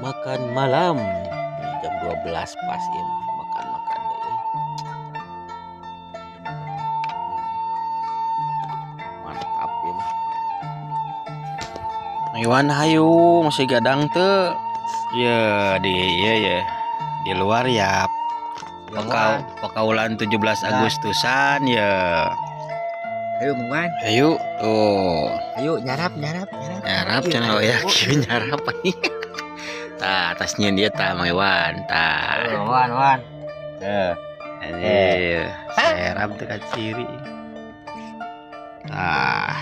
makan malam jam 12 pas ya makan deh. Mantap ya. Iwan hayu masih gadang tuh. Ya di luar ya. Pakaulan 17 Agustusan ya. Ayo Bang. Ayo tuh. Ayo nyarap. Nyarap channel ya, nyarap nih. Tah, tasnya dia tah Mang Iwan, tah. Wan. Ini serap dekat ciri. Tah.